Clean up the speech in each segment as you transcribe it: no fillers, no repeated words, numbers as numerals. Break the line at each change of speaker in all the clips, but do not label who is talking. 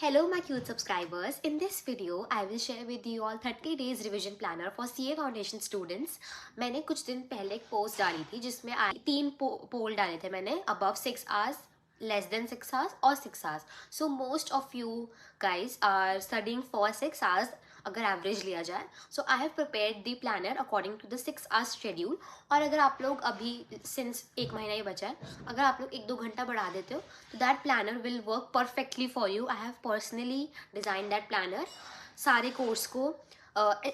Hello my cute subscribers. In this video, I will share with you all 30 days revision planner for CA Foundation students. मैंने कुछ दिन पहले एक post डाली थी जिसमें तीन पोल डाले थे मैंने above 6 hours, less than 6 hours और 6 hours. So most of you guys are studying for 6 hours अगर एवरेज लिया जाए. So I have prepared the planner according to the 6 hours schedule. और अगर आप लोग अभी सिंस एक महीना ही बचा है, अगर आप लोग 1-2 घंटा बढ़ा देते हो तो that planner will work perfectly for you. I have personally design that planner सारे कोर्स को.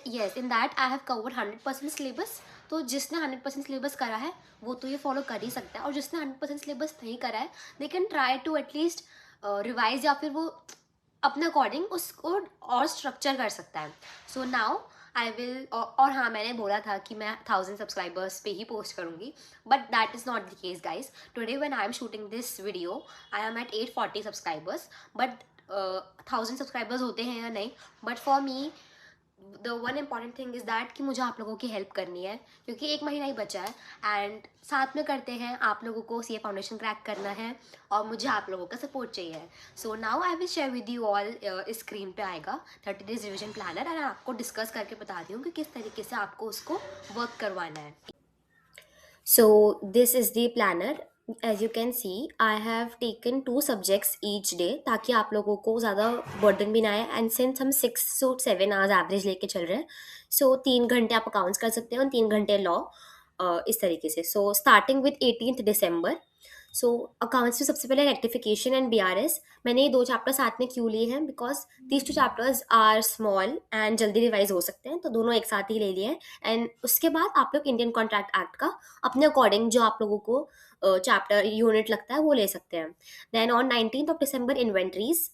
Yes, in that I have covered 100% syllabus. तो जिसने 100% सिलेबस करा है वो तो ये फॉलो कर ही सकता है, और जिसने 100% सिलेबस नहीं करा है they can try to at least revise, या फिर वो अपने अकॉर्डिंग उसको और स्ट्रक्चर कर सकता है. सो नाउ आई विल, और हाँ, मैंने बोला था कि मैं 1000 सब्सक्राइबर्स पे ही पोस्ट करूँगी, but that is not the case guys. Today when I am shooting this video I am at 840 subscribers. But 1000 subscribers होते हैं या नहीं, but for me the one important thing is that कि मुझे आप लोगों की हेल्प करनी है, क्योंकि एक महीना ही बचा है एंड साथ में करते हैं. आप लोगों को सीए फाउंडेशन क्रैक करना है और मुझे आप लोगों का सपोर्ट चाहिए. So now I will share with you all. इस स्क्रीन पे आएगा 30 डेज रिविजन प्लानर, एंड आपको डिस्कस करके बता दी हूँ कि किस तरीके से आपको उसको वर्क करवाना है. So this is the planner. As you can see, I have taken 2 subjects each day ताकि आप लोगों को ज़्यादा बर्डन भी ना आए. एंड सिंस हम 6 to 7 hours एवरेज लेके चल रहे हैं, सो 3 घंटे आप अकाउंट्स कर सकते हैं और 3 घंटे लॉ, इस तरीके से. So starting with 18th December. So accounts में सबसे पहले रेक्टिफिकेशन एंड बीआरएस. मैंने ये 2 चैप्टर साथ में क्यों लिए हैं, because these 2 chapters are small and जल्दी रिवाइज हो सकते हैं, तो दोनों एक साथ ही ले लिए हैं. एंड उसके बाद आप लोग इंडियन कॉन्ट्रैक्ट एक्ट का अपने अकॉर्डिंग जो आप लोगों को चैप्टर यूनिट लगता है वो ले सकते हैं. Then on 19th December inventories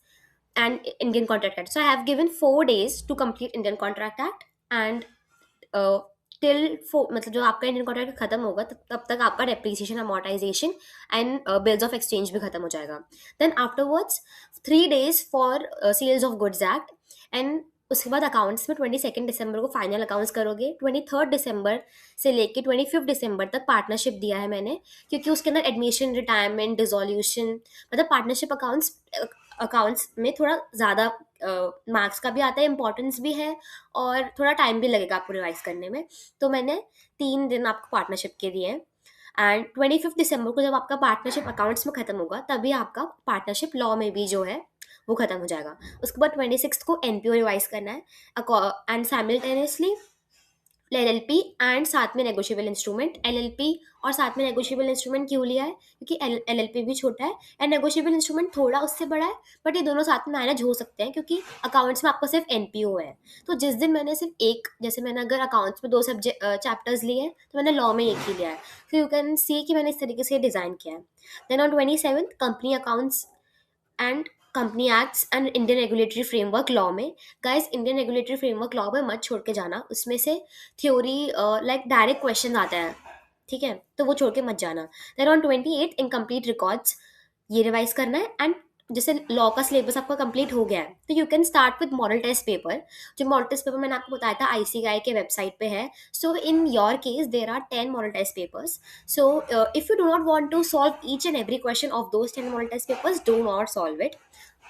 and Indian contract act. So I have given 4 days to complete Indian contract act and till मतलब जो आपका इंडियन कॉन्ट्रैक्ट खत्म होगा तब तक आपका depreciation, amortisation and bills of exchange भी खत्म हो जाएगा. Then afterwards 3 days for sales of goods act. And उसके बाद अकाउंट्स में 22nd December को फाइनल अकाउंट्स करोगे. 23rd December से लेके 25th December तक पार्टनरशिप दिया है मैंने, क्योंकि उसके अंदर एडमिशन, रिटायरमेंट, डिसोल्यूशन, मतलब पार्टनरशिप अकाउंट्स में थोड़ा ज़्यादा मार्क्स का भी आता है, इंपॉर्टेंस भी है, और थोड़ा टाइम भी लगेगा आपको रिवाइज करने में. तो मैंने 3 दिन आपको पार्टनरशिप के दिए हैं. एंड 25th December को जब आपका पार्टनरशिप अकाउंट्स में खत्म होगा तभी आपका पार्टनरशिप लॉ में भी जो है वो खत्म हो जाएगा. उसके बाद 26th को एनपीओ रिवाइज करना है एंड साइमल्टेनियसली एलएलपी एंड साथ में नेगोशिएबल इंस्ट्रूमेंट. एलएलपी और साथ में नेगोशिएबल इंस्ट्रूमेंट क्यों लिया है, क्योंकि एलएलपी भी छोटा है एंड नेगोशिएबल इंस्ट्रूमेंट थोड़ा उससे बड़ा है, बट ये दोनों साथ में मैनेज हो सकते हैं क्योंकि अकाउंट्स में आपको सिर्फ एनपीओ है. तो जिस दिन मैंने सिर्फ एक, जैसे मैंने अगर अकाउंट्स में 2 सब्जेक्ट चैप्टर्स लिए हैं तो मैंने लॉ में एक ही लिया है. तो यू कैन सी कि मैंने इस तरीके से डिज़ाइन किया है. Then on 27th company accounts and company acts and Indian regulatory framework law में. Guys, Indian regulatory framework law में मत छोड़ के जाना, उसमें से थ्योरी लाइक डायरेक्ट क्वेश्चन आता है, ठीक है, तो वो छोड़ के मत जाना. देन ऑन 28 इनकम्प्लीट रिकॉर्ड्स, ये रिवाइज करना है. एंड जैसे लॉ का सिलेबस आपका कंप्लीट हो गया है तो you can start with model test paper. जो मॉडल टेस्ट पेपर मैंने आपको बताया था ICAI के वेबसाइट पे है. So in your case there are 10 model test papers. So if you do not want to solve each and every question of those 10 model test papers, do not solve it.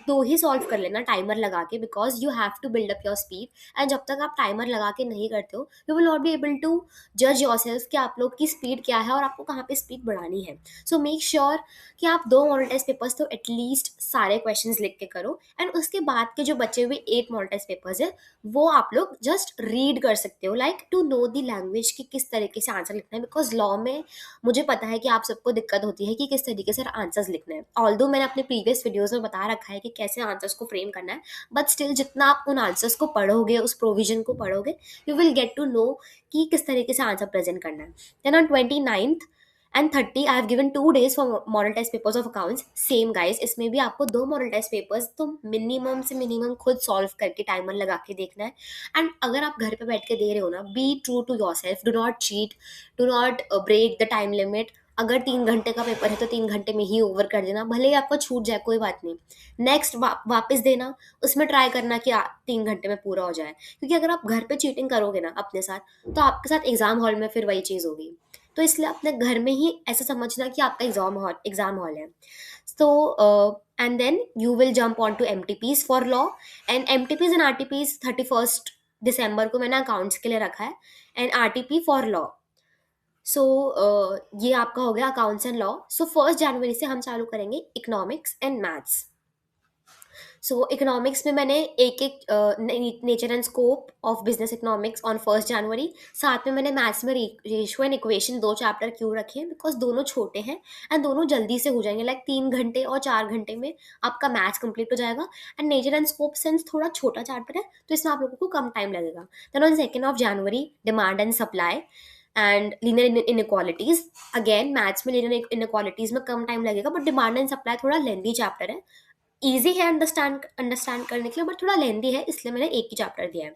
2 ही solve कर लेना timer लगा के, because you have to build up your speed. And जब तक आप timer लगा के नहीं करते हो you will not be able to जज योर सेल्फ कि आप लोग की स्पीड क्या है और आपको कहाँ पे स्पीड बढ़ानी है. सो मेक श्योर कि आप 2 मॉडल टेस्ट पेपर्स तो एटलीस्ट सारे क्वेश्चंस लिख के करो. एंड उसके बाद के जो बचे हुए 8 मॉडल टेस्ट पेपर्स है वो आप लोग जस्ट रीड कर सकते हो, like to know the language कि किस तरीके से आंसर लिखना है. बिकॉज लॉ में मुझे पता है कि आप सबको दिक्कत होती है कि किस तरीके से आंसर्स लिखना है. ऑल्दो मैंने अपने प्रीवियस वीडियोस में बता रखा है कि कैसे आंसर्स को फ्रेम करना है, बट स्टिल जितना आप उन आंसर्स को पढ़ोगे, उस प्रोविजन को पढ़ोगे, you will get to know कि किस तरीके से आंसर प्रेजेंट करना है. Then on 29th and 30 I have given 2 days for model test papers of accounts. Same guys, इसमें भी आपको 2 मॉडल टेस्ट पेपर्स तो मिनिमम से मिनिमम खुद सॉल्व करके टाइमर लगा के देखना है. एंड अगर आप घर पे बैठ के दे रहे हो ना, be true to yourself, do not cheat, do not break the time limit. अगर 3 घंटे का पेपर है तो 3 घंटे में ही ओवर कर देना, भले ही आपका छूट जाए कोई बात नहीं. नेक्स्ट वापस देना, उसमें ट्राई करना कि 3 घंटे में पूरा हो जाए, क्योंकि अगर आप घर पे चीटिंग करोगे ना अपने साथ तो आपके साथ एग्जाम हॉल में फिर वही चीज़ होगी. तो इसलिए अपने घर में ही ऐसा समझना कि आपका एग्जाम हॉल है. So, and then you will jump on to MTPs for law, and MTPs and RTPs 31st दिसंबर को मैंने अकाउंट्स के लिए रखा है, एंड RTP फॉर लॉ. सो ये आपका हो गया अकाउंट्स एंड लॉ. सो 1 जनवरी से हम चालू करेंगे economics and maths. So economics में मैंने एक एक nature and scope of business economics on 1 जनवरी. साथ में मैंने मैथ्स में रेशियो एंड इक्वेशन 2 चैप्टर क्यों रखे हैं, बिकॉज दोनों छोटे हैं एंड दोनों जल्दी से हो जाएंगे, लाइक 3 घंटे और 4 घंटे में आपका मैथ्स कंप्लीट हो जाएगा. And nature and scope sense थोड़ा छोटा चैप्टर है, तो इसमें आप लोगों को कम टाइम लगेगा. Then on 2 January demand and supply and linear inequalities. Again maths में लीनियर इनइक्वालिटीज में कम टाइम लगेगा, बट डिमांड एंड सप्लाई थोड़ा लेंदी चैप्टर है. ईजी है अंडरस्टैंड करने के लिए, बट थोड़ा लेंदी है, इसलिए मैंने एक ही चैप्टर दिया है.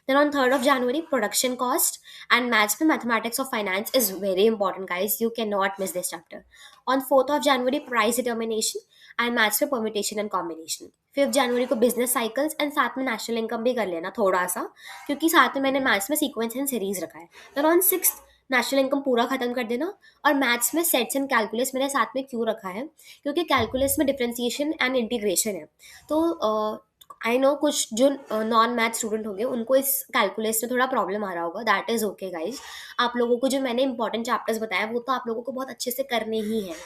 Then on 3 January production cost and maths में mathematics of finance is very important guys, you can not miss this chapter. On 4 January price determination and maths में परमिटेशन एंड कॉम्बिनेशन. 5 जनवरी को बिजनेस साइकिल्स एंड साथ में national income भी कर लेना थोड़ा सा, क्योंकि साथ में मैंने मैथ्स में सीक्वेंस एंड सीरीज रखा है. देन ऑन 6 नेशनल इनकम पूरा खत्म कर देना. और मैथ्स में सेट्स एंड कैलकुलस मैंने साथ में क्यों रखा है, क्योंकि कैलकुलस में डिफरेंशिएशन एंड इंटीग्रेशन है. तो आई नो कुछ जो नॉन मैथ स्टूडेंट होंगे उनको इस कैलकुलस में थोड़ा प्रॉब्लम आ रहा होगा. That is okay guys. आप लोगों को जो मैंने इंपॉर्टेंट चैप्टर्स बताया वो तो आप लोगों को बहुत अच्छे से करने ही है.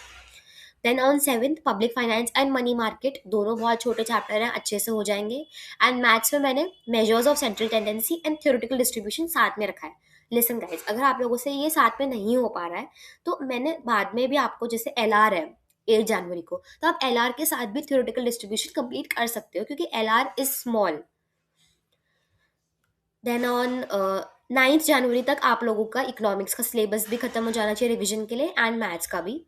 Then on 7 public finance and money market, दोनों बहुत छोटे चैप्टर हैं, अच्छे से हो जाएंगे. एंड मैथ्स में मैंने measures of central tendency and theoretical distribution साथ में रखा है. लिसन गाइज, अगर आप लोगों से ये साथ में नहीं हो पा रहा है तो मैंने बाद में भी आपको, जैसे LR है 8 जनवरी को, तो आप LR के साथ भी थ्योरेटिकल डिस्ट्रीब्यूशन कंप्लीट कर सकते हो, क्योंकि LR is small. Then on 9 जनवरी तक आप लोगों का इकोनॉमिक्स का सिलेबस भी खत्म हो जाना चाहिए रिविजन के लिए, एंड मैथ्स का भी.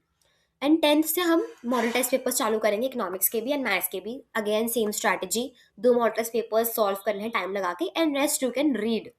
एंड 10th से हम मॉडल टेस्ट पेपर्स चालू करेंगे, इकोनॉमिक्स के भी एंड मैथ्स के भी. Again same strategy, 2 model test papers solve करने हैं टाइम लगा के, and rest you can read.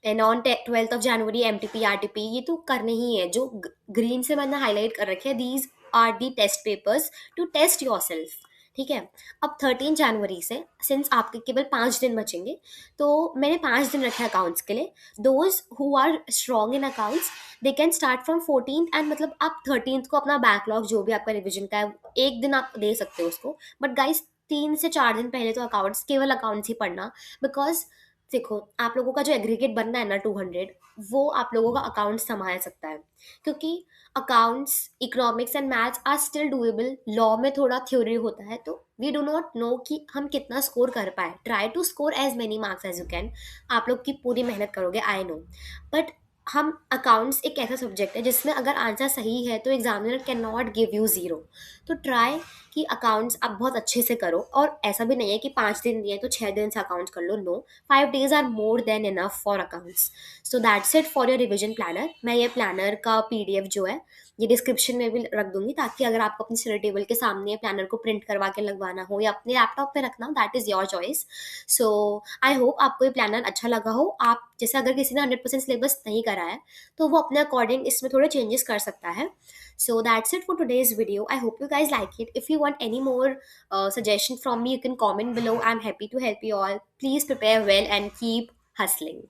And on 12th of January MTP RTP ये तो करने ही है. जो ग्रीन से मैंने हाईलाइट कर रखे हैं, these are the test papers to test yourself. ठीक है. अब 13 जनवरी से, सिंस आपके केवल 5 दिन बचेंगे, तो मैंने 5 दिन रखे अकाउंट्स के लिए. Those who are strong in accounts they can start from 14th, and मतलब आप 13th को अपना बैकलॉग जो भी आपका रिविजन का है एक दिन आप दे सकते हो उसको. बट गाइस 3 से 4 दिन पहले तो अकाउंट्स, केवल अकाउंट्स ही पढ़ना. बिकॉज देखो, आप लोगों का जो एग्रीगेट बनना है ना 200, वो आप लोगों का अकाउंट संभाल सकता है, क्योंकि accounts, economics and maths are still doable. Law में थोड़ा थ्योरी होता है, तो वी डू नॉट नो कि हम कितना स्कोर कर पाए. Try to score as many marks as you can. आप लोग की पूरी मेहनत करोगे, आई नो. बट हम अकाउंट्स एक ऐसा सब्जेक्ट है जिसमें अगर आंसर सही है तो examiner can not give you 0. तो ट्राई कि अकाउंट्स आप बहुत अच्छे से करो. और ऐसा भी नहीं है कि 5 दिन दिए तो 6 दिन से अकाउंट्स कर लो. No, 5 days are more than enough for accounts. So that's it for your revision planner. मैं ये प्लानर का PDF जो है ये डिस्क्रिप्शन में भी रख दूंगी, ताकि अगर आपको अपनी स्टडी टेबल के सामने प्लानर को प्रिंट करवा के लगवाना हो या अपने लैपटॉप पे रखना हो, that is your choice. So I hope आपको ये प्लानर अच्छा लगा हो. आप जैसे अगर किसी ने 100% सिलेबस नहीं करा है तो वो अपने अकॉर्डिंग इसमें थोड़े चेंजेस कर सकता है. So that's it for today's video. I hope you guys like it. If you want any more suggestion from me, you can comment below. I'm happy to help you all. Please prepare well and keep hustling.